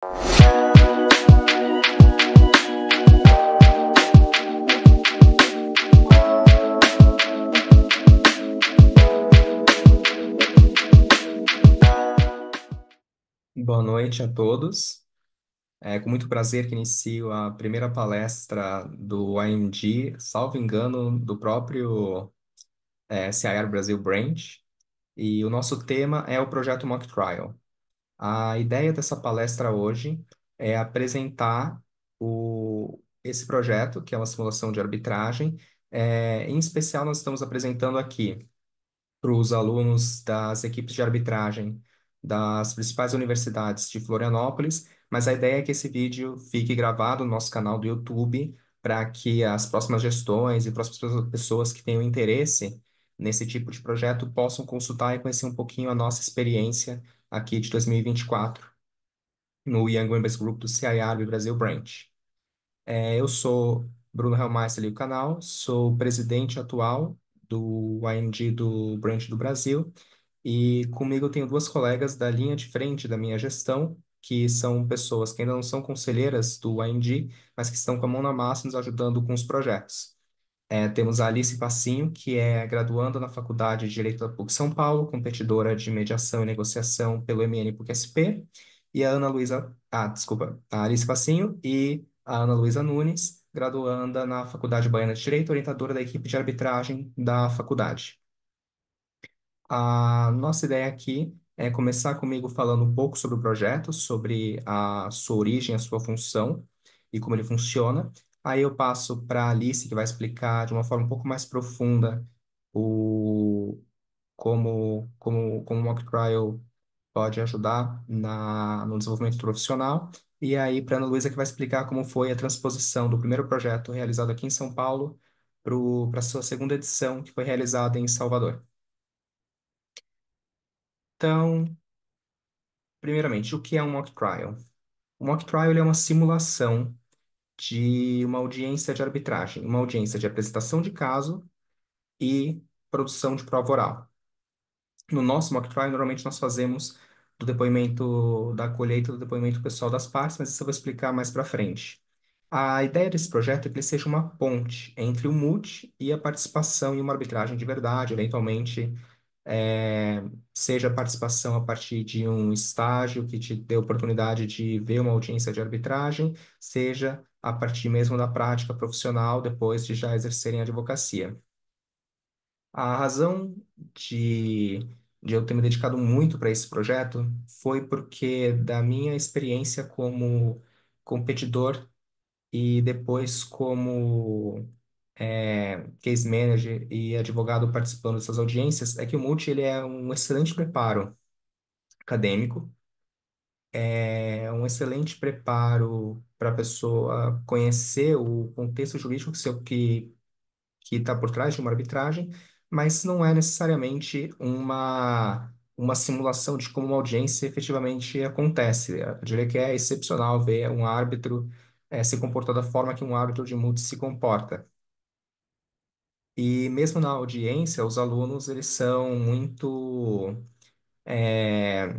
Boa noite a todos. É com muito prazer que inicio a primeira palestra do IMG, salvo engano, do próprio CIR Brasil Branch. E o nosso tema é o projeto Mock Trial. A ideia dessa palestra hoje é apresentar esse projeto, que é uma simulação de arbitragem. Em especial, nós estamos apresentando aqui para os alunos das equipes de arbitragem das principais universidades de Florianópolis, mas a ideia é que esse vídeo fique gravado no nosso canal do YouTube para que as próximas gestões e próximas pessoas que tenham interesse nesse tipo de projeto possam consultar e conhecer um pouquinho a nossa experiência aqui de 2024 no Young Members Group do CIR Brasil Branch. Eu sou Bruno Helmeister, ali do canal, sou presidente atual do IMG do Branch do Brasil e comigo eu tenho duas colegas da linha de frente da minha gestão, que são pessoas que ainda não são conselheiras do IMG, mas que estão com a mão na massa nos ajudando com os projetos. Temos a Alice Passinho, que é graduanda na Faculdade de Direito da PUC São Paulo, competidora de mediação e negociação pelo MN PUC-SP, e a Ana Luísa, desculpa, a Alice Passinho e a Ana Luísa Nunes, graduanda na Faculdade Baiana de Direito, orientadora da equipe de arbitragem da faculdade. A nossa ideia aqui é começar comigo falando um pouco sobre o projeto, sobre a sua origem, a sua função e como ele funciona. Aí eu passo para a Alice, que vai explicar de uma forma um pouco mais profunda como o mock trial pode ajudar no desenvolvimento profissional. E aí para a Ana Luísa, que vai explicar como foi a transposição do primeiro projeto realizado aqui em São Paulo para a sua segunda edição, que foi realizada em Salvador. Então, primeiramente, o que é um mock trial? O mock trial ele é uma simulação de uma audiência de arbitragem, uma audiência de apresentação de caso e produção de prova oral. No nosso mock trial, normalmente nós fazemos do depoimento da colheita do depoimento pessoal das partes, mas isso eu vou explicar mais para frente. A ideia desse projeto é que ele seja uma ponte entre o MUT e a participação em uma arbitragem de verdade, eventualmente é, seja a participação a partir de um estágio que te dê oportunidade de ver uma audiência de arbitragem, seja a partir mesmo da prática profissional depois de já exercerem a advocacia. A razão de eu ter me dedicado muito para esse projeto foi porque da minha experiência como competidor e depois como case manager e advogado participando dessas audiências, é que o Multi ele é um excelente preparo acadêmico, é um excelente preparo para a pessoa conhecer o contexto jurídico que está por trás de uma arbitragem, mas não é necessariamente uma simulação de como uma audiência efetivamente acontece. Eu diria que é excepcional ver um árbitro se comportar da forma que um árbitro de multi se comporta. E mesmo na audiência, os alunos, eles são muito... é,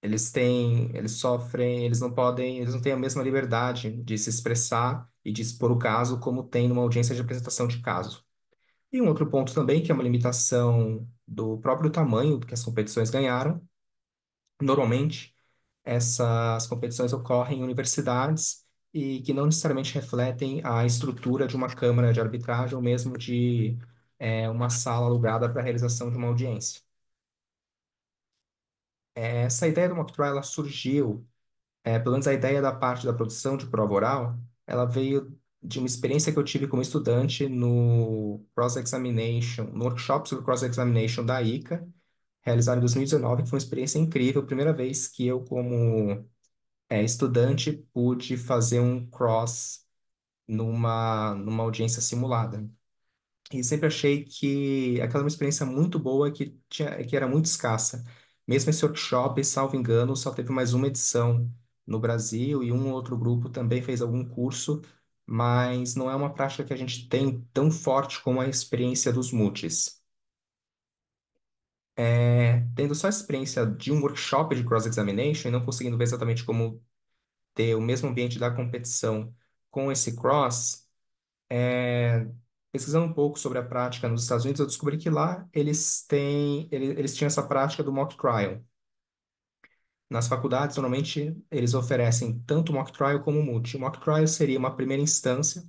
eles sofrem, eles não têm a mesma liberdade de se expressar e de expor o caso como tem numa audiência de apresentação de caso. E um outro ponto também, que é uma limitação do próprio tamanho que as competições ganharam. Normalmente, essas competições ocorrem em universidades e que não necessariamente refletem a estrutura de uma câmara de arbitragem ou mesmo de uma sala alugada para a realização de uma audiência. Essa ideia do mock trial ela surgiu, pelo menos a ideia da parte da produção de prova oral, ela veio de uma experiência que eu tive como estudante no cross-examination, no workshop sobre cross-examination da ICA, realizado em 2019, que foi uma experiência incrível, primeira vez que eu, como estudante, pude fazer um cross numa audiência simulada. E sempre achei que aquela era uma experiência muito boa que era muito escassa. Mesmo esse workshop, salvo engano, só teve mais uma edição no Brasil e um outro grupo também fez algum curso, mas não é uma prática que a gente tem tão forte como a experiência dos multis. Tendo só a experiência de um workshop de cross-examination e não conseguindo ver exatamente como ter o mesmo ambiente da competição com esse cross, é, pesquisando um pouco sobre a prática nos Estados Unidos, eu descobri que lá eles tinham essa prática do mock trial. Nas faculdades, normalmente, eles oferecem tanto mock trial como multi. O mock trial seria uma primeira instância,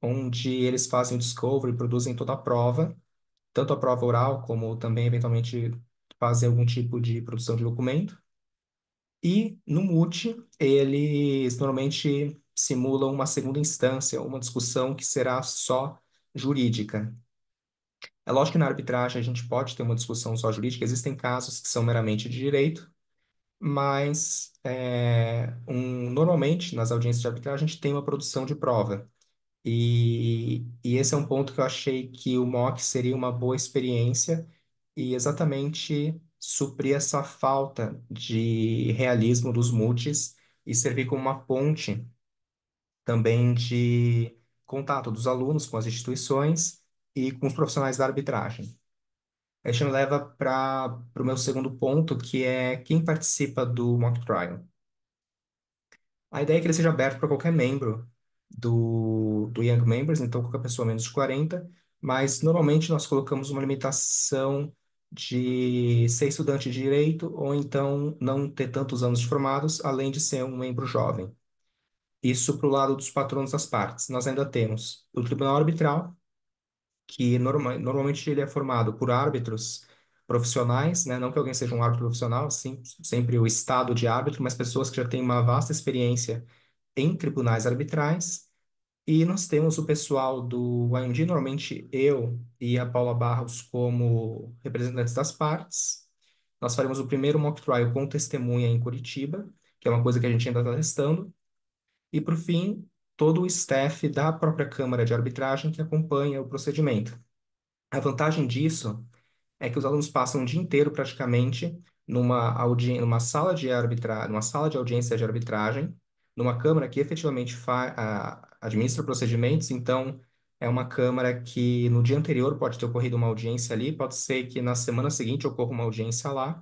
onde eles fazem o discovery, produzem toda a prova, tanto a prova oral, como também, eventualmente, fazem algum tipo de produção de documento. E no multi, eles normalmente simulam uma segunda instância, uma discussão que será só jurídica. É lógico que na arbitragem a gente pode ter uma discussão só jurídica, existem casos que são meramente de direito, mas normalmente nas audiências de arbitragem a gente tem uma produção de prova. E esse é um ponto que eu achei que o MOC seria uma boa experiência e exatamente suprir essa falta de realismo dos multis e servir como uma ponte também de contato dos alunos com as instituições e com os profissionais da arbitragem. Isso me leva para o meu segundo ponto, que é quem participa do mock trial. A ideia é que ele seja aberto para qualquer membro do Young Members, então qualquer pessoa menos de 40, mas normalmente nós colocamos uma limitação de ser estudante de direito ou então não ter tantos anos de formados, além de ser um membro jovem. Isso para o lado dos patronos das partes. Nós ainda temos o Tribunal Arbitral, que normalmente ele é formado por árbitros profissionais, né? Não que alguém seja um árbitro profissional, sim, sempre o estado de árbitro, mas pessoas que já têm uma vasta experiência em tribunais arbitrais. E nós temos o pessoal do IMG, normalmente eu e a Paula Barros como representantes das partes. Nós faremos o primeiro mock trial com testemunha em Curitiba, que é uma coisa que a gente ainda está testando. E, por fim, todo o staff da própria Câmara de Arbitragem que acompanha o procedimento. A vantagem disso é que os alunos passam o dia inteiro praticamente numa sala de numa sala de audiência de arbitragem, numa câmara que efetivamente administra procedimentos, então é uma câmara que no dia anterior pode ter ocorrido uma audiência ali, pode ser que na semana seguinte ocorra uma audiência lá,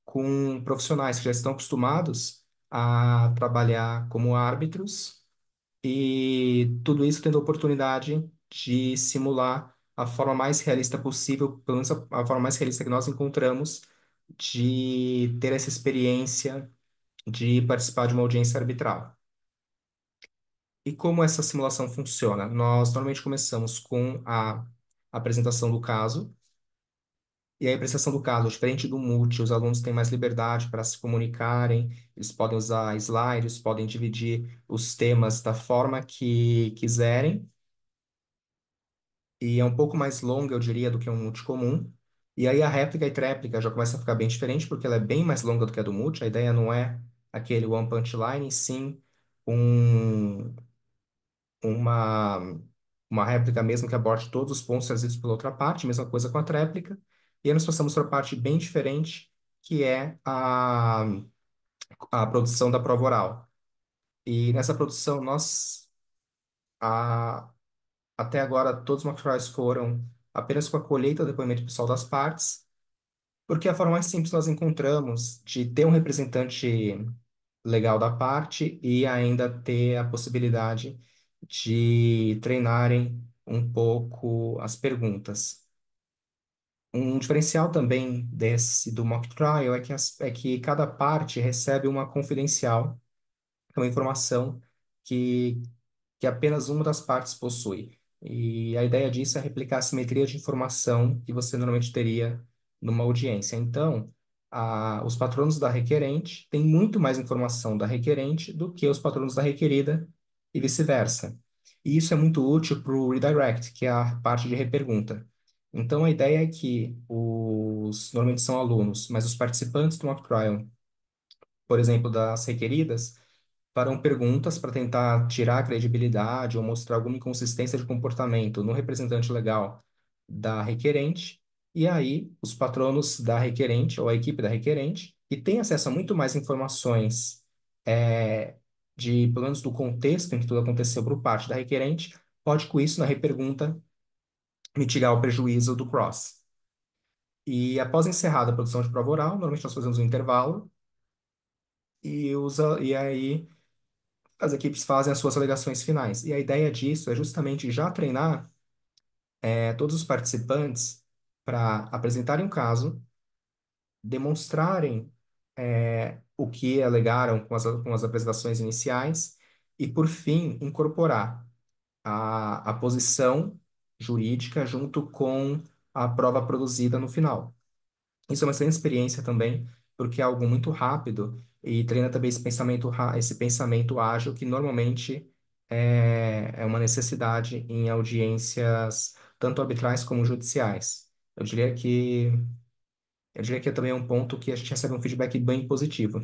com profissionais que já estão acostumados a trabalhar como árbitros e tudo isso tendo a oportunidade de simular a forma mais realista possível, pelo menos a forma mais realista que nós encontramos, de ter essa experiência de participar de uma audiência arbitral. E como essa simulação funciona? Nós normalmente começamos com a apresentação do caso, e a apresentação do caso, diferente do multi, os alunos têm mais liberdade para se comunicarem, eles podem usar slides, podem dividir os temas da forma que quiserem, e é um pouco mais longa, eu diria, do que um multi comum. E aí a réplica e tréplica já começa a ficar bem diferente, porque ela é bem mais longa do que a do multi. A ideia não é aquele one punchline, sim um, uma, uma réplica mesmo que aborde todos os pontos trazidos pela outra parte, mesma coisa com a tréplica. E aí nós passamos para a parte bem diferente, que é a produção da prova oral. E nessa produção, a, até agora, todos os mock trials foram apenas com a colheita do depoimento pessoal das partes, porque é a forma mais simples que nós encontramos de ter um representante legal da parte e ainda ter a possibilidade de treinarem um pouco as perguntas. Um diferencial também do mock trial é que cada parte recebe uma confidencial, que é uma informação que que apenas uma das partes possui. E a ideia disso é replicar a simetria de informação que você normalmente teria numa audiência. Então, os patronos da requerente têm muito mais informação da requerente do que os patronos da requerida e vice-versa. E isso é muito útil para o redirect, que é a parte de repergunta. Então, a ideia é que normalmente são alunos, mas os participantes do mock trial, por exemplo, das requeridas, farão perguntas para tentar tirar a credibilidade ou mostrar alguma inconsistência de comportamento no representante legal da requerente, e aí os patronos da requerente ou a equipe da requerente, que tem acesso a muito mais informações pelo menos do contexto em que tudo aconteceu por parte da requerente, pode com isso, na repergunta, mitigar o prejuízo do cross. E após encerrada a produção de prova oral, normalmente nós fazemos um intervalo e aí as equipes fazem as suas alegações finais. E a ideia disso é justamente já treinar todos os participantes para apresentarem um caso, demonstrarem o que alegaram com as apresentações iniciais e, por fim, incorporar a posição jurídica junto com a prova produzida no final. Isso é uma excelente experiência também, porque é algo muito rápido e treina também esse pensamento ágil que normalmente é uma necessidade em audiências tanto arbitrais como judiciais. Eu diria que eu diria que também é um ponto que a gente recebe um feedback bem positivo.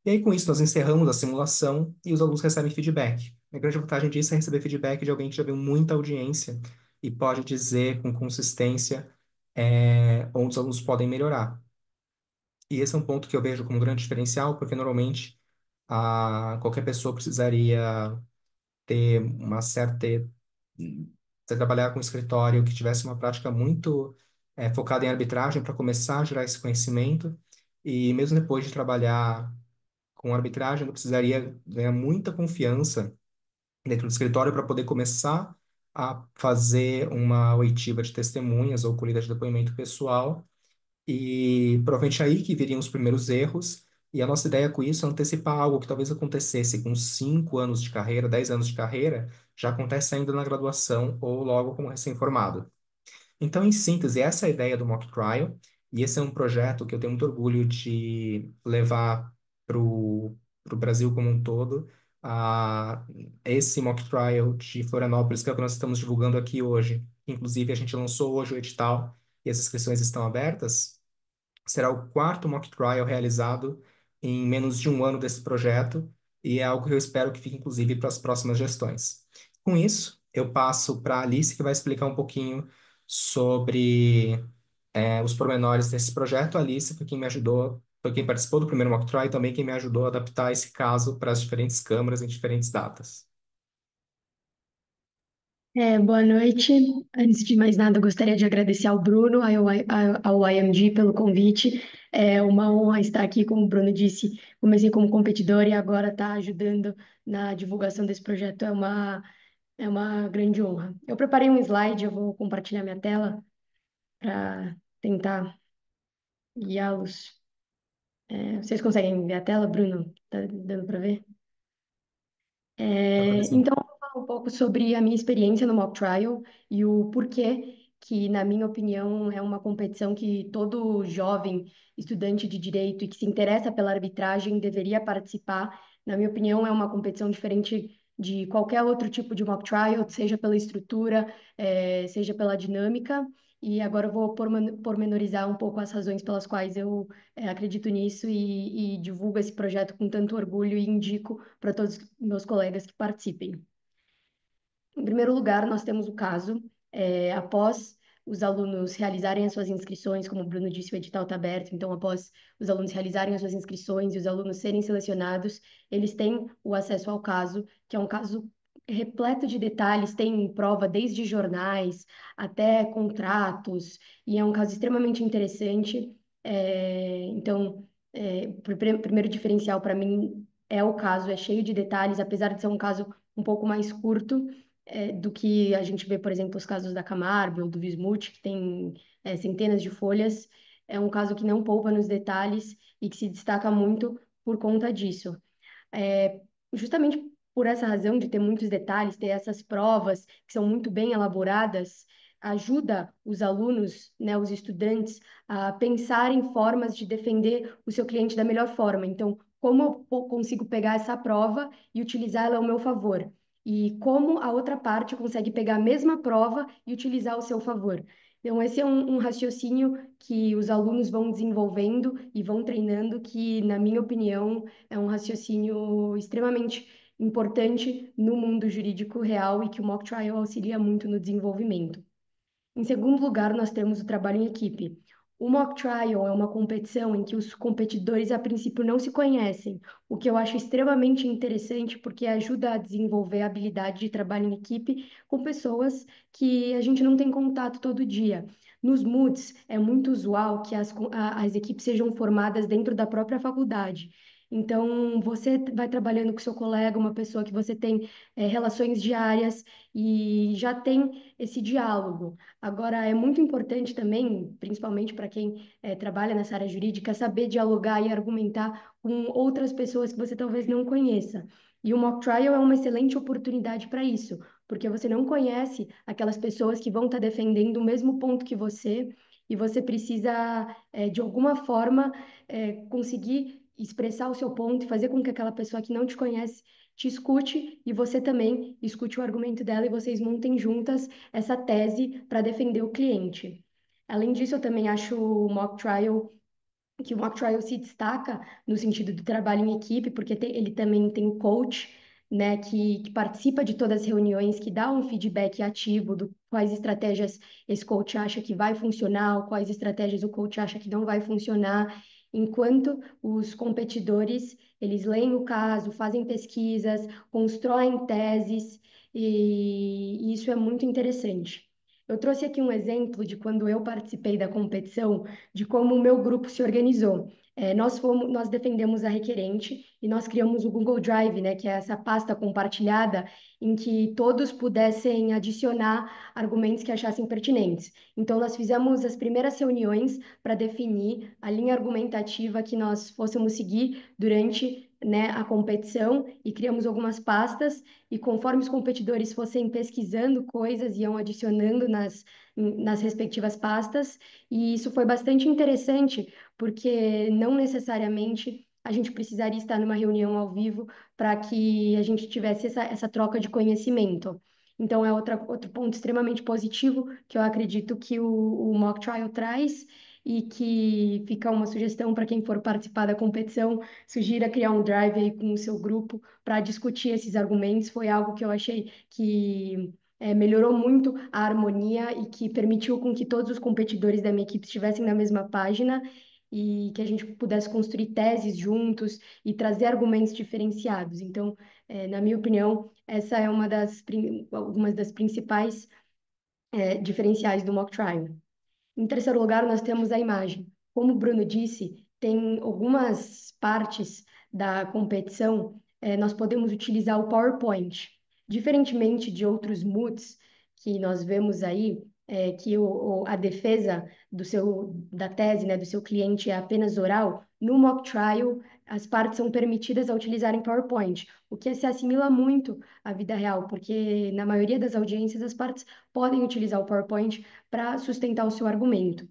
E aí, com isso, nós encerramos a simulação e os alunos recebem feedback. A grande vantagem disso é receber feedback de alguém que já viu muita audiência e pode dizer com consistência onde os alunos podem melhorar. E esse é um ponto que eu vejo como um grande diferencial, porque normalmente qualquer pessoa precisaria ter uma certa. Você trabalhar com um escritório que tivesse uma prática muito focada em arbitragem para começar a gerar esse conhecimento. E mesmo depois de trabalhar com arbitragem, eu precisaria ganhar muita confiança dentro do escritório para poder começar a fazer uma oitiva de testemunhas ou colhida de depoimento pessoal e provavelmente aí que viriam os primeiros erros. E a nossa ideia com isso é antecipar algo que talvez acontecesse com 5 anos de carreira, 10 anos de carreira, já acontece ainda na graduação ou logo como recém-formado. Então, em síntese, essa é a ideia do Mock Trial, e esse é um projeto que eu tenho muito orgulho de levar para o Brasil como um todo. Ah, esse Mock Trial de Florianópolis, que é o que nós estamos divulgando aqui hoje, inclusive a gente lançou hoje o edital e as inscrições estão abertas. Será o quarto mock trial realizado em menos de um ano desse projeto e é algo que eu espero que fique, inclusive, para as próximas gestões. Com isso, eu passo para a Alice, que vai explicar um pouquinho sobre os pormenores desse projeto. A Alice foi quem me ajudou, foi quem participou do primeiro mock trial e também quem me ajudou a adaptar esse caso para as diferentes câmaras em diferentes datas. Boa noite. Antes de mais nada, eu gostaria de agradecer ao Bruno, ao IMG pelo convite. É uma honra estar aqui, como o Bruno disse, comecei como competidor e agora está ajudando na divulgação desse projeto. É uma grande honra. Eu preparei um slide, eu vou compartilhar minha tela para tentar guiá-los. Vocês conseguem ver a tela, Bruno? Tá dando para ver? Dá para ver sim. Então, eu vou falar um pouco sobre a minha experiência no mock trial e o porquê que, na minha opinião, é uma competição que todo jovem estudante de direito e que se interessa pela arbitragem deveria participar. Na minha opinião, é uma competição diferente de qualquer outro tipo de mock trial, seja pela estrutura, seja pela dinâmica. E agora eu vou pormenorizar um pouco as razões pelas quais eu acredito nisso e divulgo esse projeto com tanto orgulho e indico para todos os meus colegas que participem. Em primeiro lugar, nós temos o caso, após os alunos realizarem as suas inscrições, como o Bruno disse, o edital está aberto, então, após os alunos realizarem as suas inscrições e os alunos serem selecionados, eles têm o acesso ao caso, que é um caso repleto de detalhes, tem prova desde jornais até contratos, e é um caso extremamente interessante. Então, o primeiro diferencial para mim é o caso, é cheio de detalhes, apesar de ser um caso um pouco mais curto do que a gente vê, por exemplo, os casos da Camargo ou do Vismut, que tem centenas de folhas. É um caso que não poupa nos detalhes e que se destaca muito por conta disso. É, justamente por essa razão de ter muitos detalhes, ter essas provas que são muito bem elaboradas, ajuda os alunos, né, os estudantes, a pensar em formas de defender o seu cliente da melhor forma. Então, como eu consigo pegar essa prova e utilizá-la ao meu favor? E como a outra parte consegue pegar a mesma prova e utilizar ao seu favor? Então, esse é um raciocínio que os alunos vão desenvolvendo e vão treinando, que, na minha opinião, é um raciocínio extremamente importante no mundo jurídico real e que o mock trial auxilia muito no desenvolvimento. Em segundo lugar, nós temos o trabalho em equipe. O mock trial é uma competição em que os competidores, a princípio, não se conhecem, o que eu acho extremamente interessante porque ajuda a desenvolver a habilidade de trabalho em equipe com pessoas que a gente não tem contato todo dia. Nos MOOCs, é muito usual que as equipes sejam formadas dentro da própria faculdade. Então, você vai trabalhando com seu colega, uma pessoa que você tem relações diárias e já tem esse diálogo. Agora, é muito importante também, principalmente para quem trabalha nessa área jurídica, saber dialogar e argumentar com outras pessoas que você talvez não conheça. E o mock trial é uma excelente oportunidade para isso, porque você não conhece aquelas pessoas que vão estar defendendo o mesmo ponto que você, e você precisa, de alguma forma, conseguir expressar o seu ponto e fazer com que aquela pessoa que não te conhece te escute e você também escute o argumento dela e vocês montem juntas essa tese para defender o cliente. Além disso, eu também acho o mock trial que o mock trial se destaca no sentido do trabalho em equipe, porque ele também tem coach, né, que participa de todas as reuniões, que dá um feedback ativo do quais estratégias esse coach acha que vai funcionar, ou quais estratégias o coach acha que não vai funcionar, enquanto os competidores, eles leem o caso, fazem pesquisas, constroem teses, e isso é muito interessante. Eu trouxe aqui um exemplo de quando eu participei da competição, de como o meu grupo se organizou. Nós defendemos a requerente e nós criamos o Google Drive, né, que é essa pasta compartilhada em que todos pudessem adicionar argumentos que achassem pertinentes. Então, nós fizemos as primeiras reuniões para definir a linha argumentativa que nós fôssemos seguir durante, né, a competição e criamos algumas pastas e conforme os competidores fossem pesquisando coisas, iam adicionando nas respectivas pastas e isso foi bastante interessante, porque não necessariamente a gente precisaria estar numa reunião ao vivo para que a gente tivesse essa troca de conhecimento. Então, é outro ponto extremamente positivo que eu acredito que o mock trial traz e que fica uma sugestão para quem for participar da competição, sugira criar um drive aí com o seu grupo para discutir esses argumentos. Foi algo que eu achei que melhorou muito a harmonia e que permitiu com que todos os competidores da minha equipe estivessem na mesma página e que a gente pudesse construir teses juntos e trazer argumentos diferenciados. Então, na minha opinião, essa é algumas das principais diferenciais do mock trial. Em terceiro lugar, nós temos a imagem. Como o Bruno disse, tem algumas partes da competição, nós podemos utilizar o PowerPoint. Diferentemente de outros moods que nós vemos aí, que a defesa da tese, né, do seu cliente é apenas oral, no mock trial, as partes são permitidas a utilizarem PowerPoint, o que se assimila muito à vida real, porque na maioria das audiências as partes podem utilizar o PowerPoint para sustentar o seu argumento.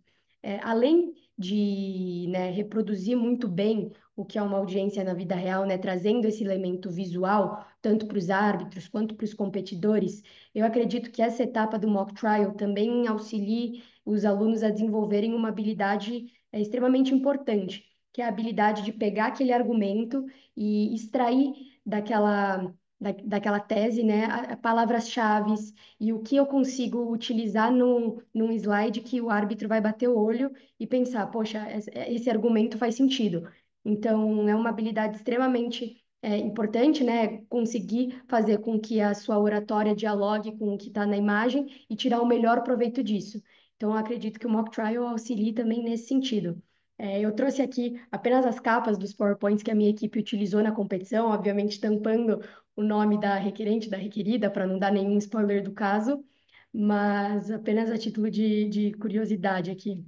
Além de, né, reproduzir muito bem o que é uma audiência na vida real, né, trazendo esse elemento visual, tanto para os árbitros quanto para os competidores, eu acredito que essa etapa do mock trial também auxilie os alunos a desenvolverem uma habilidade extremamente importante, que é a habilidade de pegar aquele argumento e extrair daquela tese, né, palavras-chave e o que eu consigo utilizar num slide que o árbitro vai bater o olho e pensar, poxa, esse argumento faz sentido. Então, é uma habilidade extremamente importante, né? Conseguir fazer com que a sua oratória dialogue com o que está na imagem e tirar o melhor proveito disso. Então, eu acredito que o mock trial auxilia também nesse sentido. Eu trouxe aqui apenas as capas dos PowerPoints que a minha equipe utilizou na competição, obviamente tampando o nome da requerente, da requerida, para não dar nenhum spoiler do caso, mas apenas a título de curiosidade aqui.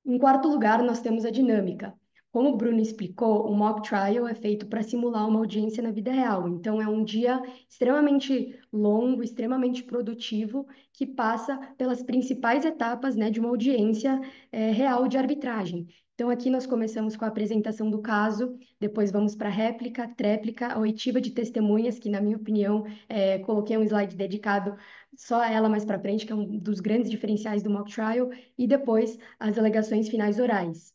Em quarto lugar, nós temos a dinâmica. Como o Bruno explicou, o mock trial é feito para simular uma audiência na vida real. Então, é um dia extremamente longo, extremamente produtivo, que passa pelas principais etapas, né, de uma audiência real de arbitragem. Então, aqui nós começamos com a apresentação do caso, depois vamos para a réplica, tréplica, a oitiva de testemunhas, que, na minha opinião, coloquei um slide dedicado só a ela mais para frente, que é um dos grandes diferenciais do mock trial, e depois as alegações finais orais.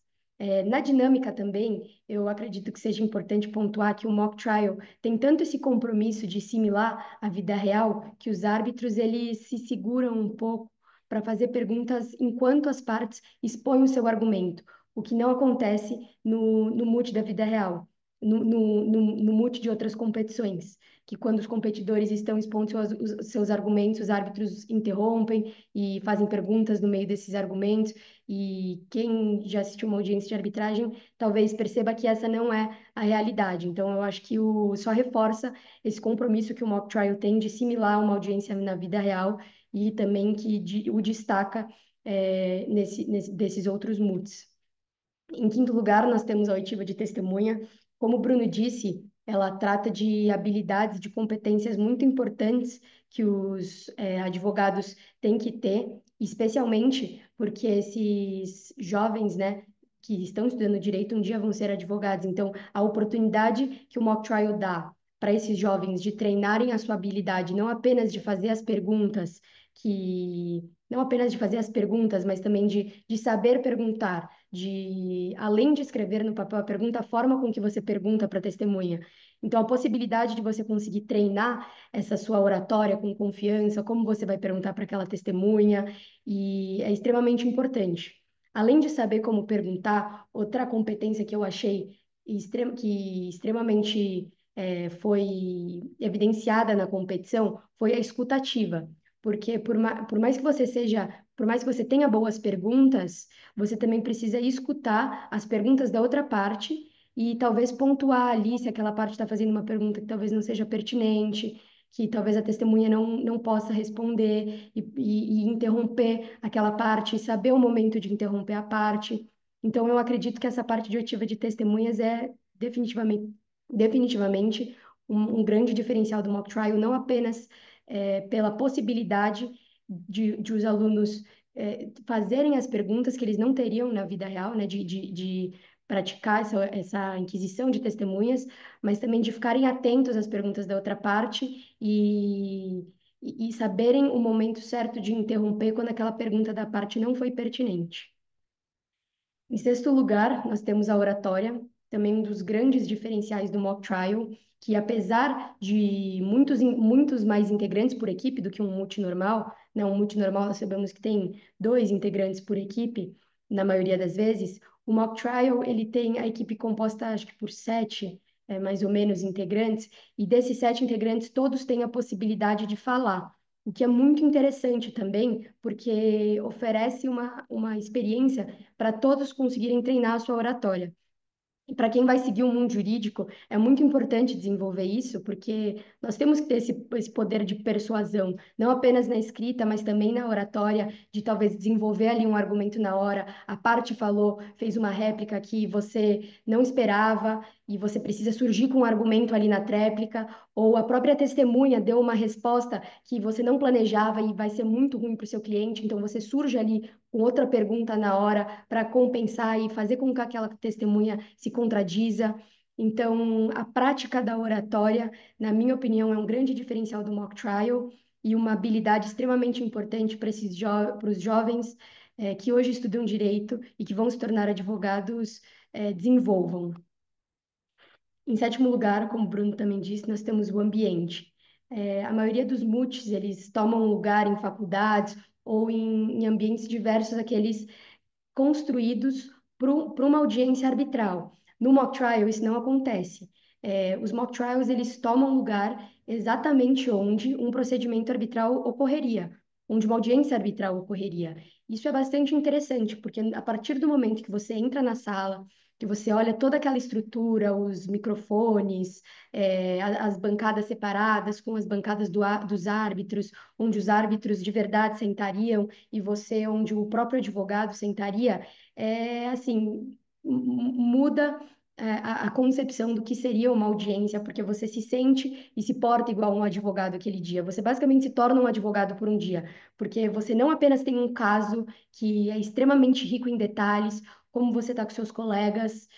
Na dinâmica também, eu acredito que seja importante pontuar que o mock trial tem tanto esse compromisso de similar à vida real, que os árbitros eles se seguram um pouco para fazer perguntas enquanto as partes expõem o seu argumento, o que não acontece no mood da vida real. no mood de outras competições, que quando os competidores estão expondo os seus argumentos, os árbitros interrompem e fazem perguntas no meio desses argumentos, e quem já assistiu uma audiência de arbitragem talvez perceba que essa não é a realidade. Então, eu acho que só reforça esse compromisso que o mock trial tem de simular uma audiência na vida real e também que o destaca desses outros moods. Em quinto lugar, nós temos a oitiva de testemunha. Como o Bruno disse, ela trata de habilidades, de competências muito importantes que os advogados têm que ter, especialmente porque esses jovens, né, que estão estudando direito, um dia vão ser advogados. Então, a oportunidade que o mock trial dá para esses jovens de treinarem a sua habilidade, não apenas de fazer as perguntas, não apenas de fazer as perguntas, mas também de saber perguntar, além de escrever no papel a pergunta, a forma com que você pergunta para a testemunha. Então, a possibilidade de você conseguir treinar essa sua oratória com confiança, como você vai perguntar para aquela testemunha, e é extremamente importante. Além de saber como perguntar, outra competência que eu achei extremamente foi evidenciada na competição foi a escutativa. Porque por mais que você por mais que você tenha boas perguntas, você também precisa escutar as perguntas da outra parte e talvez pontuar ali se aquela parte está fazendo uma pergunta que talvez não seja pertinente, que talvez a testemunha não possa responder e interromper aquela parte, e saber o momento de interromper a parte. Então, eu acredito que essa parte de oitiva de testemunhas é definitivamente um grande diferencial do mock trial, não apenas pela possibilidade de os alunos fazerem as perguntas que eles não teriam na vida real, né, de praticar essa inquisição de testemunhas, mas também de ficarem atentos às perguntas da outra parte e saberem o momento certo de interromper quando aquela pergunta da parte não foi pertinente. Em sexto lugar, nós temos a oratória, também um dos grandes diferenciais do mock trial, que apesar de muitos mais integrantes por equipe do que um multinormal, né, um multinormal nós sabemos que tem dois integrantes por equipe, na maioria das vezes, o mock trial ele tem a equipe composta, acho que por sete, mais ou menos, integrantes, e desses sete integrantes, todos têm a possibilidade de falar. O que é muito interessante também, porque oferece uma experiência para todos conseguirem treinar a sua oratória. E para quem vai seguir o mundo jurídico, é muito importante desenvolver isso, porque nós temos que ter esse poder de persuasão, não apenas na escrita, mas também na oratória, de talvez desenvolver ali um argumento na hora. A parte falou, fez uma réplica que você não esperava, e você precisa surgir com um argumento ali na tréplica, ou a própria testemunha deu uma resposta que você não planejava e vai ser muito ruim para o seu cliente, então você surge ali com outra pergunta na hora para compensar e fazer com que aquela testemunha se contradiza. Então, a prática da oratória, na minha opinião, é um grande diferencial do mock trial e uma habilidade extremamente importante para os jovens que hoje estudam direito e que vão se tornar advogados desenvolvam. Em sétimo lugar, como o Bruno também disse, nós temos o ambiente. A maioria dos MUTs, eles tomam lugar em faculdades ou em ambientes diversos, aqueles construídos para uma audiência arbitral. No mock trial, isso não acontece. Os mock trials, eles tomam lugar exatamente onde um procedimento arbitral ocorreria, onde uma audiência arbitral ocorreria. Isso é bastante interessante, porque a partir do momento que você entra na sala, que você olha toda aquela estrutura, os microfones, as bancadas separadas com as bancadas dos árbitros, onde os árbitros de verdade sentariam e você onde o próprio advogado sentaria, assim, muda a concepção do que seria uma audiência, porque você se sente e se porta igual um advogado aquele dia. Você basicamente se torna um advogado por um dia, porque você não apenas tem um caso que é extremamente rico em detalhes, como você está com seus colegas,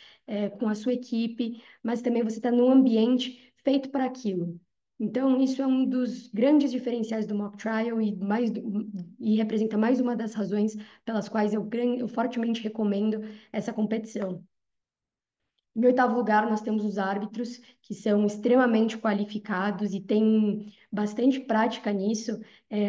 com a sua equipe, mas também você está num ambiente feito para aquilo. Então, isso é um dos grandes diferenciais do mock trial e representa mais uma das razões pelas quais eu fortemente recomendo essa competição. Em oitavo lugar, nós temos os árbitros, que são extremamente qualificados e têm bastante prática nisso.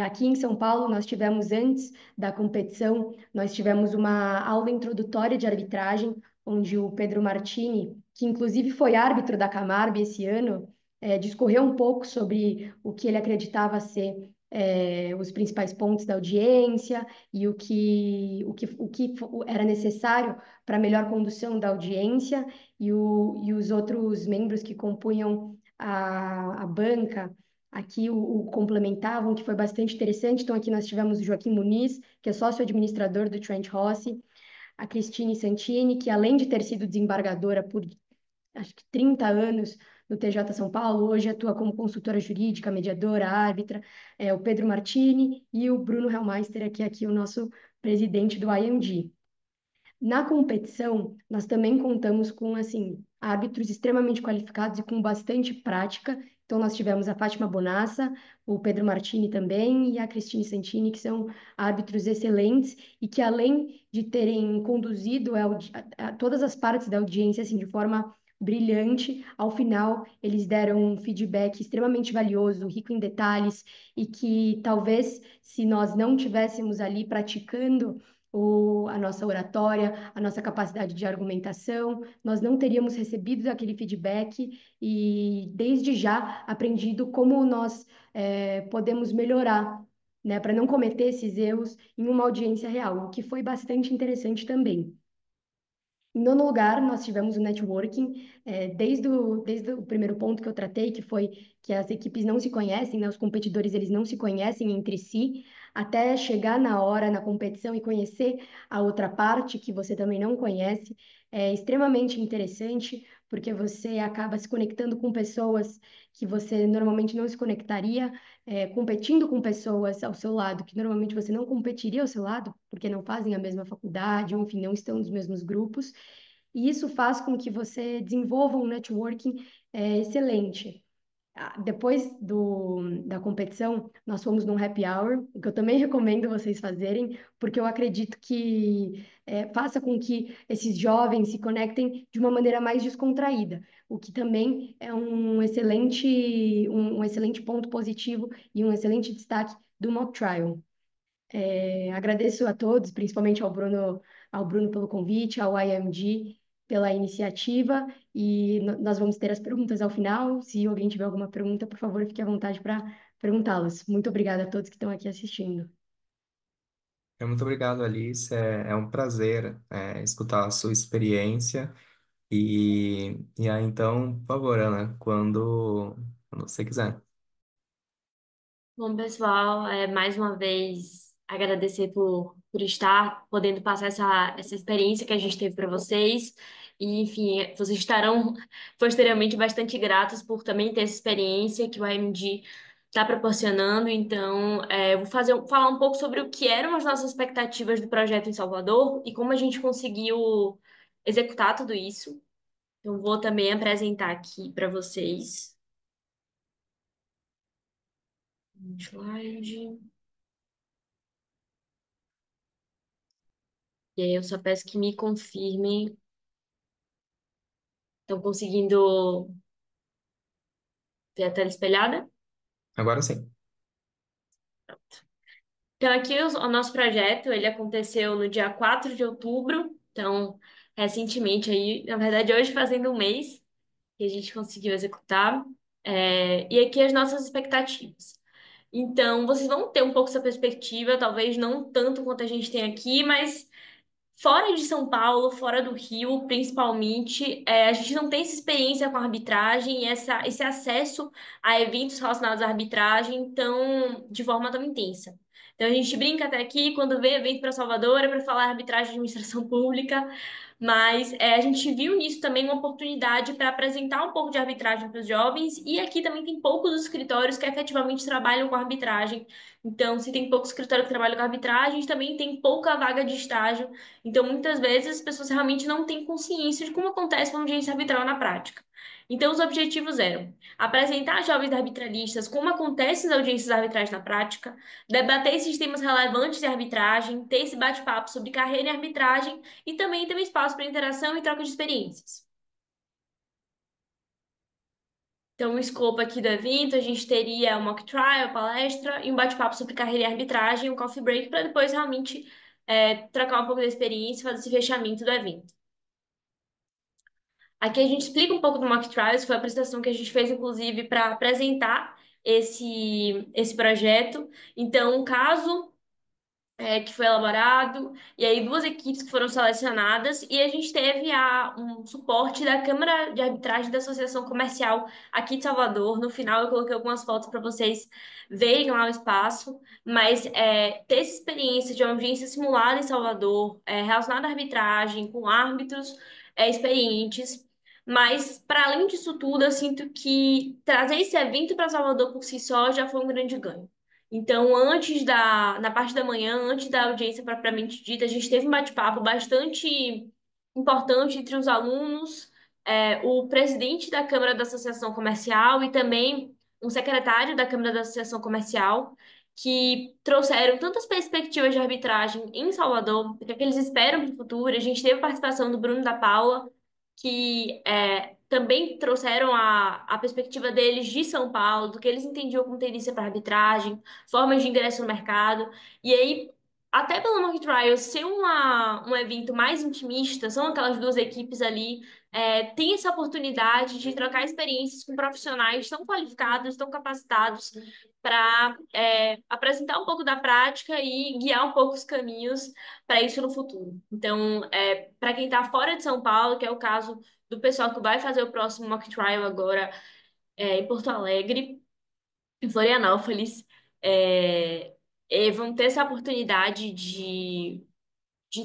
Aqui em São Paulo, nós tivemos, antes da competição, nós tivemos uma aula introdutória de arbitragem, onde o Pedro Martini que inclusive foi árbitro da Camargo esse ano, discorreu um pouco sobre o que ele acreditava ser os principais pontos da audiência e o que era necessário para a melhor condução da audiência, e os outros membros que compunham a banca aqui o complementavam, que foi bastante interessante. Então, aqui nós tivemos o Joaquim Muniz, que é sócio-administrador do Trent Rossi, a Cristine Santini, que além de ter sido desembargadora por acho que 30 anos no TJ São Paulo, hoje atua como consultora jurídica, mediadora, árbitra, o Pedro Martini e o Bruno Hellmeister, que é aqui o nosso presidente do IMG. Na competição, nós também contamos com, assim, árbitros extremamente qualificados e com bastante prática. Então, nós tivemos a Fátima Bonassa, o Pedro Martini também e a Cristine Santini, que são árbitros excelentes e que, além de terem conduzido a todas as partes da audiência, assim, de forma brilhante, ao final eles deram um feedback extremamente valioso, rico em detalhes e que talvez se nós não tivéssemos ali praticando a nossa oratória, a nossa capacidade de argumentação, nós não teríamos recebido aquele feedback e, desde já, aprendido como nós podemos melhorar, né, para não cometer esses erros em uma audiência real, o que foi bastante interessante também. Em nono lugar, nós tivemos o networking, desde o primeiro ponto que eu tratei, que foi que as equipes não se conhecem, né, os competidores eles não se conhecem entre si, até chegar na hora, na competição e conhecer a outra parte que você também não conhece, é extremamente interessante, porque você acaba se conectando com pessoas que você normalmente não se conectaria, competindo com pessoas ao seu lado que normalmente você não competiria ao seu lado, porque não fazem a mesma faculdade, ou enfim, não estão nos mesmos grupos. E isso faz com que você desenvolva um networking excelente. Depois da competição, nós fomos num happy hour, o que eu também recomendo vocês fazerem, porque eu acredito que faça com que esses jovens se conectem de uma maneira mais descontraída, o que também é um excelente ponto positivo e um excelente destaque do mock trial. Agradeço a todos, principalmente ao Bruno pelo convite, ao IMG pela iniciativa, e nós vamos ter as perguntas ao final. Se alguém tiver alguma pergunta, por favor, fique à vontade para perguntá-las. Muito obrigada a todos que estão aqui assistindo. Muito obrigado, Alice. É um prazer, escutar a sua experiência. E aí, então, por favor, Ana, quando você quiser. Bom, pessoal, mais uma vez agradecer por estar podendo passar essa experiência que a gente teve para vocês. E, enfim, vocês estarão posteriormente bastante gratos por também ter essa experiência que o AMD está proporcionando. Então, eu vou falar um pouco sobre o que eram as nossas expectativas do projeto em Salvador e como a gente conseguiu executar tudo isso. Então, vou também apresentar aqui para vocês um slide. E aí eu só peço que me confirmem. Estão conseguindo ver a tela espelhada? Agora sim. Então, aqui o nosso projeto, ele aconteceu no dia 4 de outubro. Então, recentemente aí, na verdade, hoje fazendo um mês que a gente conseguiu executar. E aqui as nossas expectativas. Então, vocês vão ter um pouco essa perspectiva, talvez não tanto quanto a gente tem aqui, mas fora de São Paulo, fora do Rio, principalmente, a gente não tem essa experiência com a arbitragem e esse acesso a eventos relacionados à arbitragem de forma tão intensa. Então a gente brinca até aqui, quando vem evento para Salvador, é para falar arbitragem e administração pública, mas a gente viu nisso também uma oportunidade para apresentar um pouco de arbitragem para os jovens, e aqui também tem poucos escritórios que efetivamente trabalham com arbitragem. Então, se tem poucos escritórios que trabalham com arbitragem, a gente também tem pouca vaga de estágio, então, muitas vezes, as pessoas realmente não têm consciência de como acontece uma audiência arbitral na prática. Então, os objetivos eram apresentar a jovens arbitralistas como acontecem as audiências arbitrais na prática, debater esses temas relevantes de arbitragem, ter esse bate-papo sobre carreira em arbitragem e também ter um espaço para interação e troca de experiências. Então, o escopo aqui do evento, a gente teria um mock trial, palestra e um bate-papo sobre carreira e arbitragem, um coffee break, para depois realmente trocar um pouco da experiência e fazer esse fechamento do evento. Aqui a gente explica um pouco do mock trials, foi a apresentação que a gente fez, inclusive, para apresentar esse projeto. Então, um caso que foi elaborado, e aí duas equipes que foram selecionadas, e a gente teve um suporte da Câmara de Arbitragem da Associação Comercial aqui de Salvador. No final eu coloquei algumas fotos para vocês verem lá o espaço, mas ter essa experiência de uma audiência simulada em Salvador, relacionada à arbitragem, com árbitros experientes. Mas, para além disso tudo, eu sinto que trazer esse evento para Salvador por si só já foi um grande ganho. Então, na parte da manhã, antes da audiência propriamente dita, a gente teve um bate-papo bastante importante entre os alunos, o presidente da Câmara da Associação Comercial e também um secretário da Câmara da Associação Comercial, que trouxeram tantas perspectivas de arbitragem em Salvador, o que é que eles esperam para o futuro. A gente teve a participação do Bruno da Paula, que também trouxeram a perspectiva deles de São Paulo, do que eles entendiam como tendência para arbitragem, formas de ingresso no mercado. E aí, até pelo Mock Trial ser um evento mais intimista, são aquelas duas equipes ali, tem essa oportunidade de trocar experiências com profissionais tão qualificados, tão capacitados, para apresentar um pouco da prática e guiar um pouco os caminhos para isso no futuro. Então, para quem está fora de São Paulo, que é o caso do pessoal que vai fazer o próximo Mock Trial agora em Porto Alegre, em Florianópolis, vão ter essa oportunidade de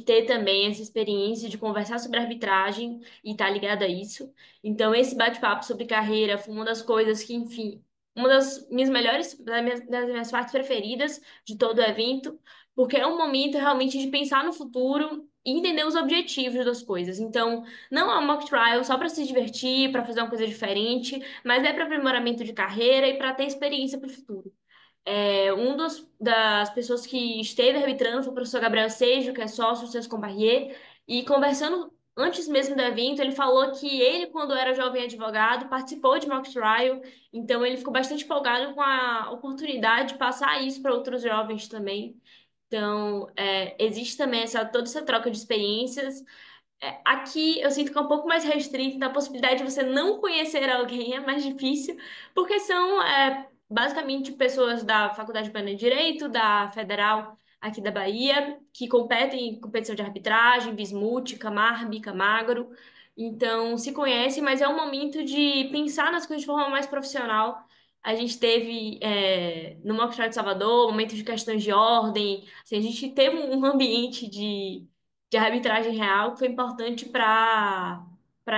ter também essa experiência de conversar sobre arbitragem e estar ligado a isso. Então, esse bate-papo sobre carreira foi uma das coisas que, enfim, uma das minhas melhores, das minhas partes preferidas de todo o evento, porque é um momento realmente de pensar no futuro e entender os objetivos das coisas. Então, não é um mock trial só para se divertir, para fazer uma coisa diferente, mas é para aprimoramento de carreira e para ter experiência para o futuro. Das pessoas que esteve arbitrando foi o professor Gabriel Sejo, que é sócio do Sescom Barrier, e conversando antes mesmo do evento, ele falou que ele, quando era jovem advogado, participou de mock trial, então ele ficou bastante empolgado com a oportunidade de passar isso para outros jovens também. Então, existe também toda essa troca de experiências. Aqui eu sinto que é um pouco mais restrito, da possibilidade de você não conhecer alguém é mais difícil, porque são basicamente pessoas da Faculdade de Pena de Direito, da Federal aqui da Bahia, que competem em competição de arbitragem, Bismut, Camargo, Camagro. Então se conhecem, mas é um momento de pensar nas coisas de forma mais profissional. A gente teve no Mock Trial de Salvador, momento de questões de ordem, assim, a gente teve um ambiente de arbitragem real, que foi importante para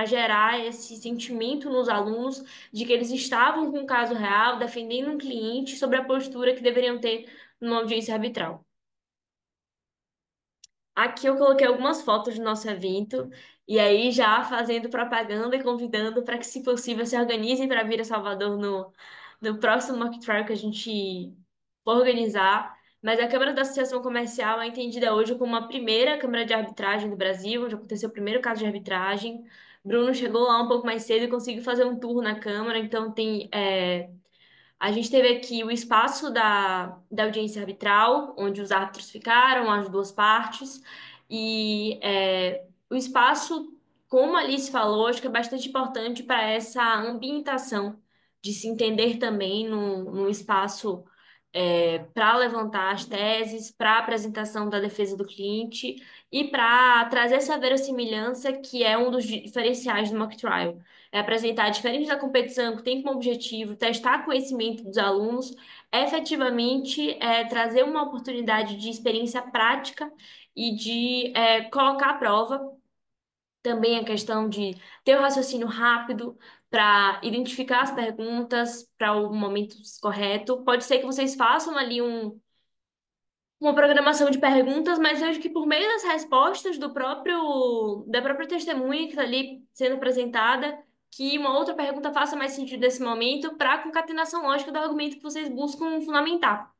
gerar esse sentimento nos alunos de que eles estavam com um caso real, defendendo um cliente sobre a postura que deveriam ter numa audiência arbitral. Aqui eu coloquei algumas fotos do nosso evento, e aí já fazendo propaganda e convidando para que, se possível, se organizem para vir a Salvador no próximo mock trial que a gente for organizar. Mas a Câmara da Associação Comercial é entendida hoje como a primeira Câmara de arbitragem do Brasil, onde aconteceu o primeiro caso de arbitragem. Bruno chegou lá um pouco mais cedo e conseguiu fazer um tour na Câmara, então a gente teve aqui o espaço da audiência arbitral, onde os árbitros ficaram, as duas partes, e o espaço, como a Alice falou, acho que é bastante importante para essa ambientação, de se entender também no espaço para levantar as teses, para a apresentação da defesa do cliente e para trazer essa verossimilhança que é um dos diferenciais do mock trial. É apresentar, diferente da competição, que tem como objetivo testar conhecimento dos alunos, efetivamente trazer uma oportunidade de experiência prática e de colocar à prova também a questão de ter o raciocínio rápido para identificar as perguntas para o momento correto. Pode ser que vocês façam ali uma programação de perguntas, mas vejo que por meio das respostas da própria testemunha que está ali sendo apresentada, que uma outra pergunta faça mais sentido nesse momento para a concatenação lógica do argumento que vocês buscam fundamentar.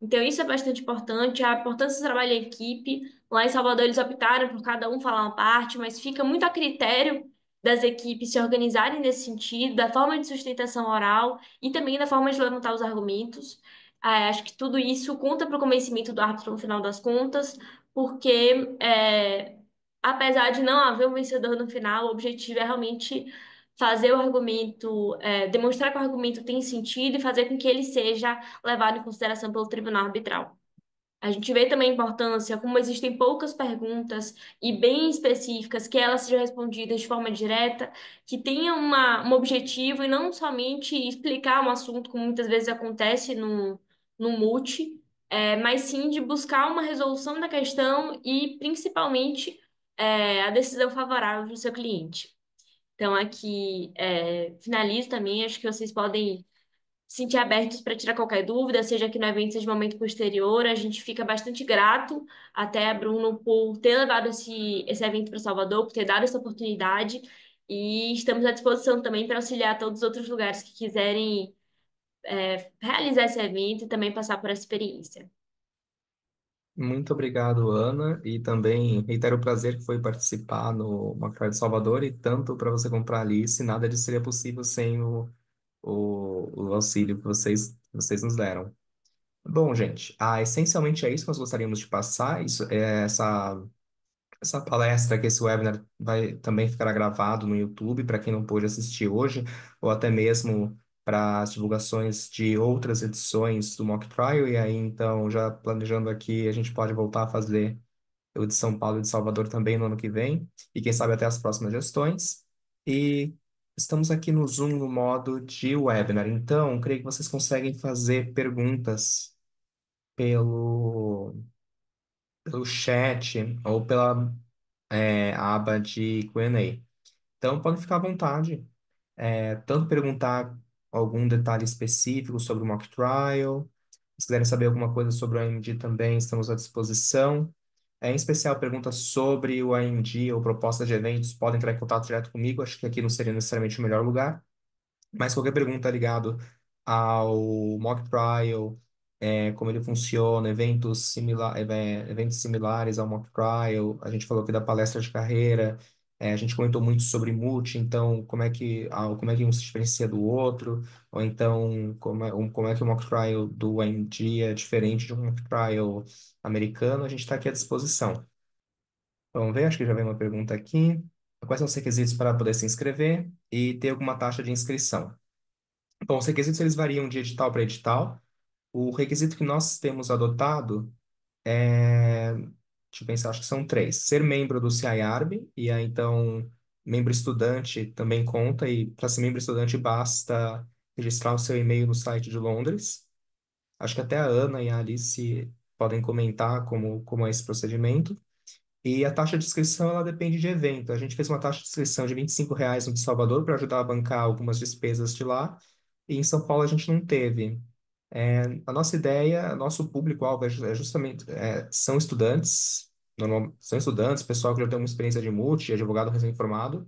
Então, isso é bastante importante, a importância do trabalho em equipe. Lá em Salvador, eles optaram por cada um falar uma parte, mas fica muito a critério das equipes se organizarem nesse sentido, da forma de sustentação oral e também da forma de levantar os argumentos. Acho que tudo isso conta para o convencimento do árbitro no final das contas, porque apesar de não haver um vencedor no final, o objetivo é realmente fazer o argumento, demonstrar que o argumento tem sentido e fazer com que ele seja levado em consideração pelo tribunal arbitral. A gente vê também a importância, como existem poucas perguntas e bem específicas, que elas sejam respondidas de forma direta, que tenham um objetivo e não somente explicar um assunto, como muitas vezes acontece no multi, mas sim de buscar uma resolução da questão e, principalmente, a decisão favorável para o seu cliente. Então, aqui, finalizo também, acho que vocês podem se sentir abertos para tirar qualquer dúvida, seja aqui no evento, seja no momento posterior. A gente fica bastante grato até a Bruno por ter levado esse evento para Salvador, por ter dado essa oportunidade. E estamos à disposição também para auxiliar todos os outros lugares que quiserem realizar esse evento e também passar por essa experiência. Muito obrigado, Ana, e também reitero o prazer que foi participar no Macro de Salvador e tanto para você comprar a Alice, nada disso seria possível sem o auxílio que vocês nos deram. Bom, gente, essencialmente é isso que nós gostaríamos de passar. Isso, essa palestra, que esse webinar vai também ficará gravado no YouTube para quem não pôde assistir hoje, ou até mesmo para as divulgações de outras edições do Mock Trial. E aí, então, já planejando aqui, a gente pode voltar a fazer o de São Paulo e de Salvador também no ano que vem, e quem sabe até as próximas gestões. E estamos aqui no Zoom no modo de webinar, então, creio que vocês conseguem fazer perguntas pelo chat ou pela aba de Q&A. Então, podem ficar à vontade, tanto perguntar algum detalhe específico sobre o mock trial, se quiserem saber alguma coisa sobre o AMD também, estamos à disposição. Em especial, perguntas sobre o AMD ou proposta de eventos, podem entrar em contato direto comigo, acho que aqui não seria necessariamente o melhor lugar. Mas qualquer pergunta ligado ao mock trial, como ele funciona, eventos similares ao mock trial, a gente falou aqui da palestra de carreira, a gente comentou muito sobre multi, então como é que um se diferencia do outro, ou então como é que o mock trial do AMD é diferente de um mock trial americano, a gente está aqui à disposição. Vamos ver, acho que já veio uma pergunta aqui. Quais são os requisitos para poder se inscrever e ter alguma taxa de inscrição? Bom, os requisitos eles variam de edital para edital. O requisito que nós temos adotado é, deixa eu pensar, acho que são três. Ser membro do CIARB, e aí então, membro estudante também conta, e para ser membro estudante basta registrar o seu e-mail no site de Londres. Acho que até a Ana e a Alice podem comentar como é esse procedimento. E a taxa de inscrição, ela depende de evento. A gente fez uma taxa de inscrição de R$ 25 no de Salvador para ajudar a bancar algumas despesas de lá. E em São Paulo a gente não teve. A nossa ideia, nosso público-alvo justamente são estudantes, são estudantes, pessoal que já tem uma experiência de multi, advogado recém-formado.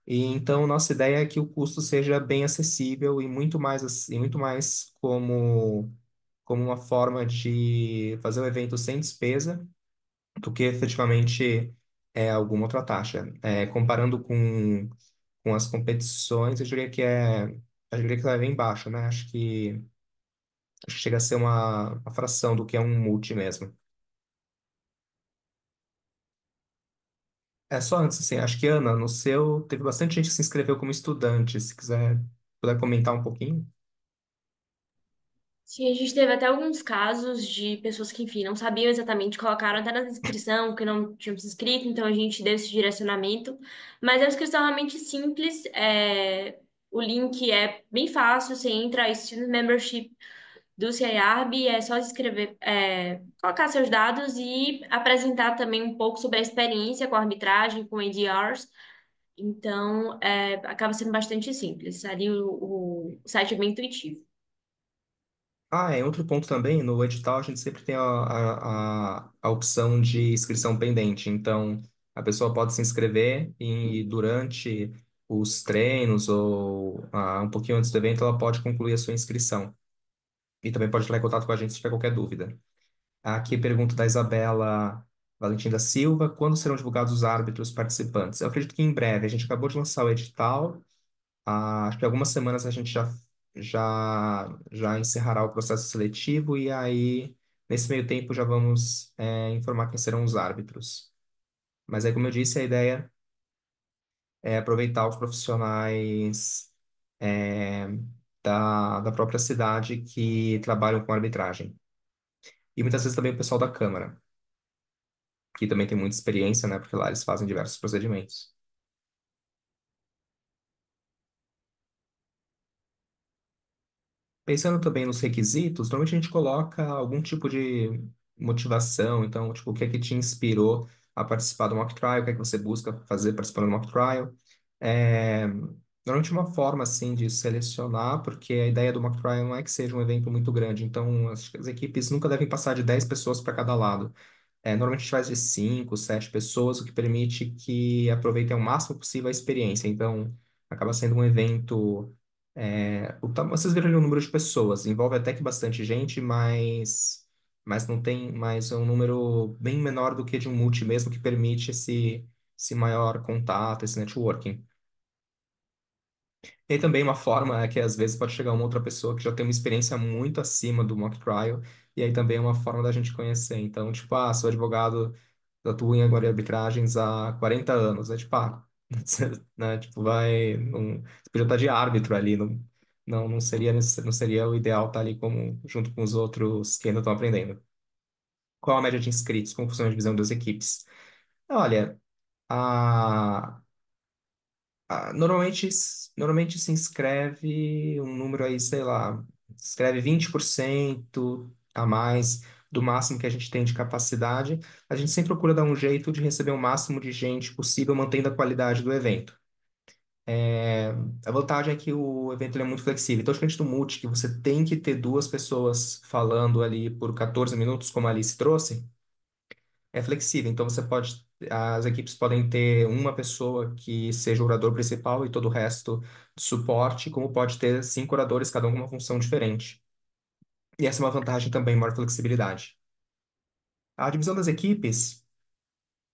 E então nossa ideia é que o custo seja bem acessível e muito mais como uma forma de fazer o evento sem despesa do que efetivamente alguma outra taxa. Comparando com as competições, eu diria que ela é bem baixa, né? Acho que chega a ser uma fração do que é um multi mesmo. Só antes, assim, acho que, Ana, no seu, teve bastante gente que se inscreveu como estudante. Se puder comentar um pouquinho. Sim, a gente teve até alguns casos de pessoas que, enfim, não sabiam exatamente, colocaram até na inscrição que não tinham se inscrito, então a gente deu esse direcionamento. Mas é uma inscrição realmente simples, o link é bem fácil, você entra, Student Membership do CIARB, é só escrever, colocar seus dados e apresentar também um pouco sobre a experiência com a arbitragem, com ADRs. Então, acaba sendo bastante simples. Ali o site é bem intuitivo. Outro ponto também, no edital a gente sempre tem a opção de inscrição pendente. Então, a pessoa pode se inscrever e durante os treinos ou um pouquinho antes do evento, ela pode concluir a sua inscrição. E também pode entrar em contato com a gente se tiver qualquer dúvida. Aqui pergunta da Isabela Valentim da Silva: quando serão divulgados os árbitros participantes? Eu acredito que em breve. A gente acabou de lançar o edital. Acho que algumas semanas a gente já encerrará o processo seletivo e aí, nesse meio tempo, já vamos informar quem serão os árbitros. Mas aí, como eu disse, a ideia é aproveitar os profissionais é, da própria cidade que trabalham com arbitragem. E muitas vezes também o pessoal da Câmara, que também tem muita experiência, né? Porque lá eles fazem diversos procedimentos. Pensando também nos requisitos, normalmente a gente coloca algum tipo de motivação. Então, tipo, o que é que te inspirou a participar do mock trial? O que é que você busca fazer participando do mock trial? É, normalmente uma forma, assim, de selecionar, porque a ideia do mock trial não é que seja um evento muito grande. Então, as equipes nunca devem passar de 10 pessoas para cada lado. Normalmente a gente faz de 5, 7 pessoas, o que permite que aproveitem ao máximo possível a experiência. Então, acaba sendo um evento. Vocês viram ali o número de pessoas, envolve até que bastante gente, mas não tem, mas é um número bem menor do que de um multi mesmo, que permite esse maior contato, esse networking. E também uma forma é que às vezes pode chegar uma outra pessoa que já tem uma experiência muito acima do mock trial, e aí também é uma forma da gente conhecer. Então, tipo, sou advogado, atuo em agora em arbitragens há 40 anos. É tipo, né, tipo, você podia estar de árbitro ali, não seria, não seria o ideal estar ali como, junto com os outros que ainda estão aprendendo. Qual a média de inscritos? Como funciona a divisão das equipes? Olha, a normalmente se inscreve um número aí, sei lá, se inscreve 20% a mais do máximo que a gente tem de capacidade. A gente sempre procura dar um jeito de receber o máximo de gente possível, mantendo a qualidade do evento. É, a vantagem é que o evento ele é muito flexível. Então, diferente do Multi, que você tem que ter duas pessoas falando ali por 14 minutos, como a Alice trouxe, é flexível, então as equipes podem ter uma pessoa que seja o orador principal e todo o resto de suporte, como pode ter 5 oradores, cada um com uma função diferente. E essa é uma vantagem também, maior flexibilidade. A divisão das equipes,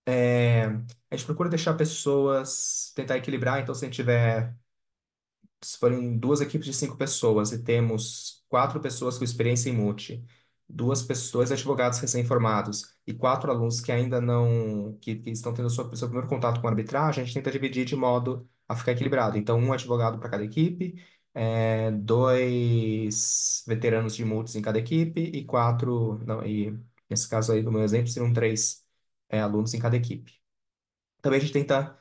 a gente procura deixar pessoas, tentar equilibrar, então se a gente tiver se forem duas equipes de 5 pessoas e temos 4 pessoas com experiência em multi, 2 pessoas, advogados recém-formados e 4 alunos que ainda não, que estão tendo seu primeiro contato com a arbitragem, a gente tenta dividir de modo a ficar equilibrado. Então, um advogado para cada equipe, 2 veteranos de multis em cada equipe e 4, não, e nesse caso aí do meu exemplo, seriam 3 alunos em cada equipe. Também a gente tenta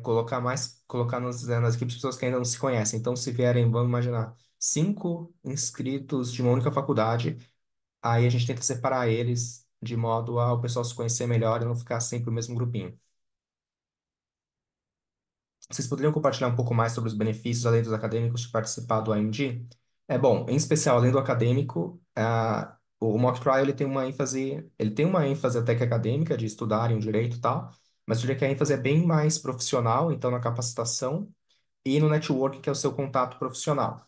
colocar nas equipes pessoas que ainda não se conhecem. Então, se vierem, vamos imaginar, 5 inscritos de uma única faculdade, aí a gente tenta separar eles de modo a o pessoal se conhecer melhor e não ficar sempre o mesmo grupinho. Vocês poderiam compartilhar um pouco mais sobre os benefícios, além dos acadêmicos, de participar do AMG? Bom, em especial, além do acadêmico, o mock trial ele tem uma ênfase até que acadêmica, de estudarem o direito e tal, mas eu diria que a ênfase é bem mais profissional, então na capacitação e no networking, que é o seu contato profissional.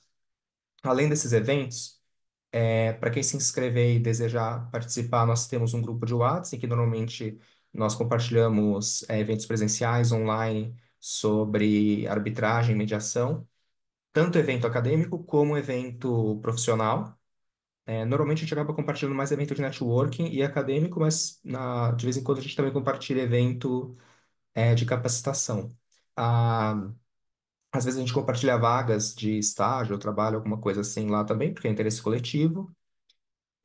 Além desses eventos, para quem se inscrever e desejar participar, nós temos um grupo de WhatsApp, em que normalmente nós compartilhamos eventos presenciais, online, sobre arbitragem, mediação, tanto evento acadêmico como evento profissional. Normalmente a gente acaba compartilhando mais evento de networking e acadêmico, mas de vez em quando a gente também compartilha evento de capacitação. Ah, Às vezes a gente compartilha vagas de estágio, ou trabalho, alguma coisa assim lá também, porque é interesse coletivo.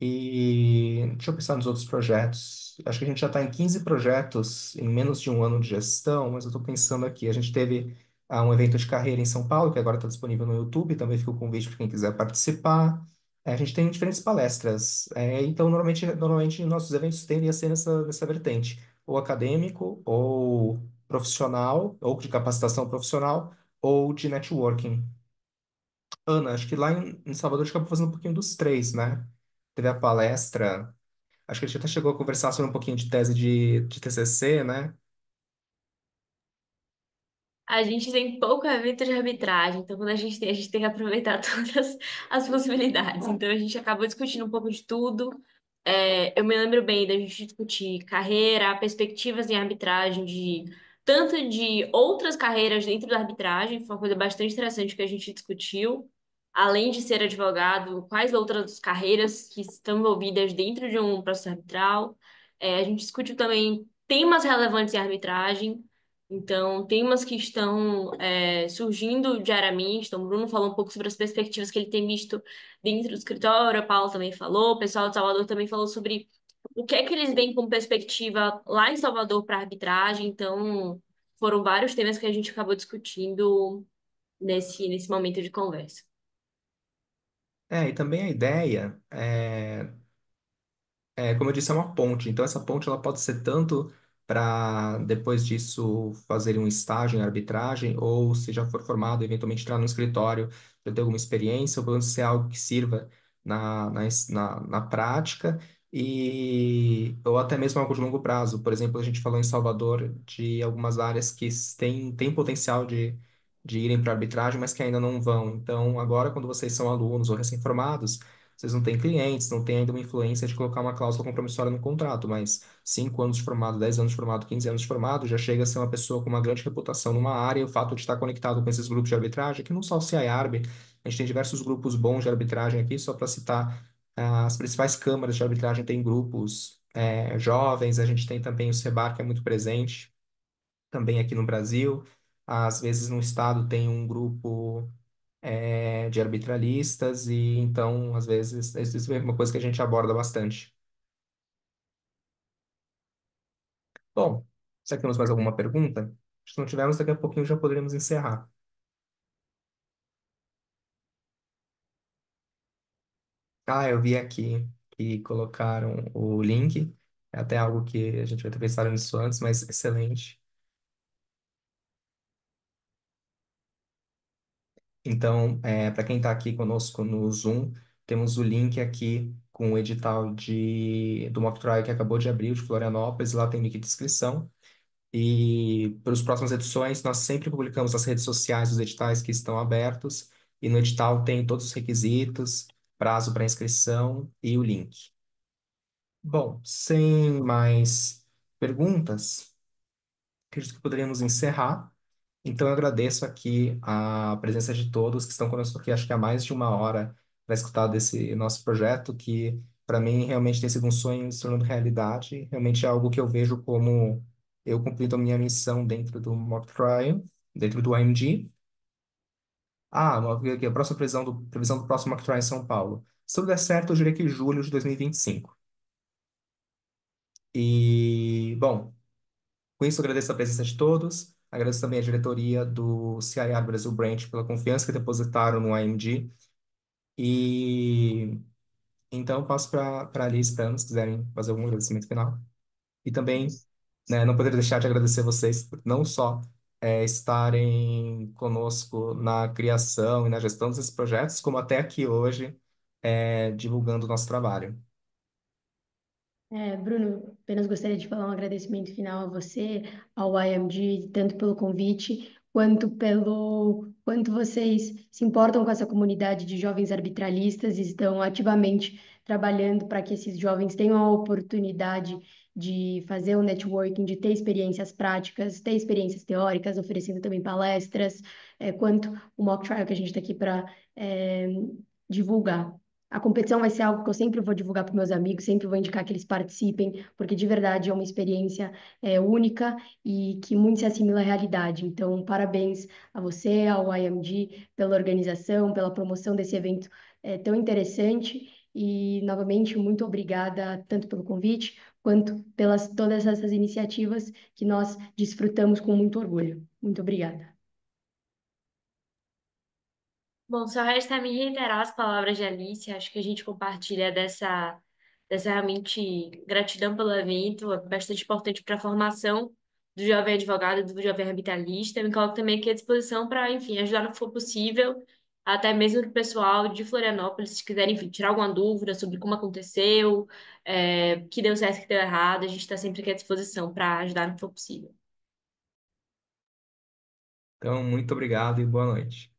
E deixa eu pensar nos outros projetos. Acho que a gente já está em 15 projetos em menos de um ano de gestão, mas eu estou pensando aqui. A gente teve um evento de carreira em São Paulo, que agora está disponível no YouTube, também fica o convite para quem quiser participar. A gente tem diferentes palestras. Então, normalmente nossos eventos tendem a ser nessa vertente, ou acadêmico, ou profissional, ou de capacitação profissional, ou de networking. Ana, acho que lá em Salvador a gente acabou fazendo um pouquinho dos três, né? Teve a palestra, acho que a gente até chegou a conversar sobre um pouquinho de tese de TCC, né? A gente tem pouco evento de arbitragem, então quando a gente tem que aproveitar todas as possibilidades. Então a gente acabou discutindo um pouco de tudo. Eu me lembro bem da gente discutir carreira, perspectivas em arbitragem, tanto de outras carreiras dentro da arbitragem, foi uma coisa bastante interessante que a gente discutiu. Além de ser advogado, quais outras carreiras que estão envolvidas dentro de um processo arbitral. A gente discutiu também temas relevantes em arbitragem. Então, temas que estão surgindo diariamente. Então, o Bruno falou um pouco sobre as perspectivas que ele tem visto dentro do escritório, a Paula também falou, o pessoal de Salvador também falou sobre o que é que eles veem como perspectiva lá em Salvador para arbitragem. Então, foram vários temas que a gente acabou discutindo nesse momento de conversa. E também a ideia como eu disse, é uma ponte. Então, essa ponte ela pode ser tanto para, depois disso, fazer um estágio em arbitragem, ou se já for formado, eventualmente entrar no escritório, já ter alguma experiência, ou pelo menos ser algo que sirva na prática, ou até mesmo algo de longo prazo. Por exemplo, a gente falou em Salvador de algumas áreas que têm potencial de irem para arbitragem, mas que ainda não vão. Então, agora, quando vocês são alunos ou recém-formados, vocês não têm clientes, não têm ainda uma influência de colocar uma cláusula compromissória no contrato, mas 5 anos de formado, 10 anos de formado, 15 anos de formado, já chega a ser uma pessoa com uma grande reputação numa área, e o fato de estar conectado com esses grupos de arbitragem, que não só o CIARB, a gente tem diversos grupos bons de arbitragem aqui, só para citar, as principais câmaras de arbitragem têm grupos jovens, a gente tem também o SEBAR, que é muito presente, também aqui no Brasil, às vezes no estado tem um grupo de arbitralistas, e então, às vezes, isso é uma coisa que a gente aborda bastante. Bom, será que temos mais alguma pergunta? Se não tivermos, daqui a pouquinho já poderíamos encerrar. Ah, eu vi aqui que colocaram o link, é até algo que a gente vai ter pensado nisso antes, mas excelente. Então, para quem está aqui conosco no Zoom, temos o link aqui com o edital do Mock Trial que acabou de abrir, o de Florianópolis, lá tem link de inscrição. E para as próximas edições, nós sempre publicamos nas redes sociais os editais que estão abertos, e no edital tem todos os requisitos, prazo para inscrição e o link. Bom, sem mais perguntas, acredito que poderíamos encerrar. Então, eu agradeço aqui a presença de todos que estão conosco aqui, acho que há mais de uma hora, para escutar desse nosso projeto, que para mim realmente tem sido um sonho se tornando realidade. Realmente é algo que eu vejo como eu cumprindo a minha missão dentro do mock trial, dentro do AMG. Aqui, a próxima previsão do próximo mock trial em São Paulo. Se tudo der certo, eu diria que julho de 2025. Bom, com isso, eu agradeço a presença de todos. Agradeço também a diretoria do CIR Brasil Branch pela confiança que depositaram no AMG. E então, eu passo para a Alice, para Ana, se quiserem fazer algum agradecimento final. E também, né, não poderia deixar de agradecer vocês por não só estarem conosco na criação e na gestão desses projetos, como até aqui hoje, divulgando o nosso trabalho. Bruno, apenas gostaria de falar um agradecimento final a você, ao IMG, tanto pelo convite, quanto pelo quanto vocês se importam com essa comunidade de jovens arbitralistas e estão ativamente trabalhando para que esses jovens tenham a oportunidade de fazer o networking, de ter experiências práticas, ter experiências teóricas, oferecendo também palestras, quanto o mock trial que a gente está aqui para divulgar. A competição vai ser algo que eu sempre vou divulgar para meus amigos, sempre vou indicar que eles participem, porque de verdade é uma experiência única e que muito se assimila à realidade. Então, parabéns a você, ao IMG, pela organização, pela promoção desse evento tão interessante. E, novamente, muito obrigada tanto pelo convite quanto pelas todas essas iniciativas que nós desfrutamos com muito orgulho. Muito obrigada. Bom, só resta me reiterar as palavras de Alice. Acho que a gente compartilha dessa realmente gratidão pelo evento. É bastante importante para a formação do jovem advogado, do jovem arbitralista. Eu me coloco também aqui à disposição para, enfim, ajudar no que for possível, até mesmo o pessoal de Florianópolis, se quiserem, enfim, tirar alguma dúvida sobre como aconteceu, que deu certo, que deu errado. A gente está sempre aqui à disposição para ajudar no que for possível. Então, muito obrigado e boa noite.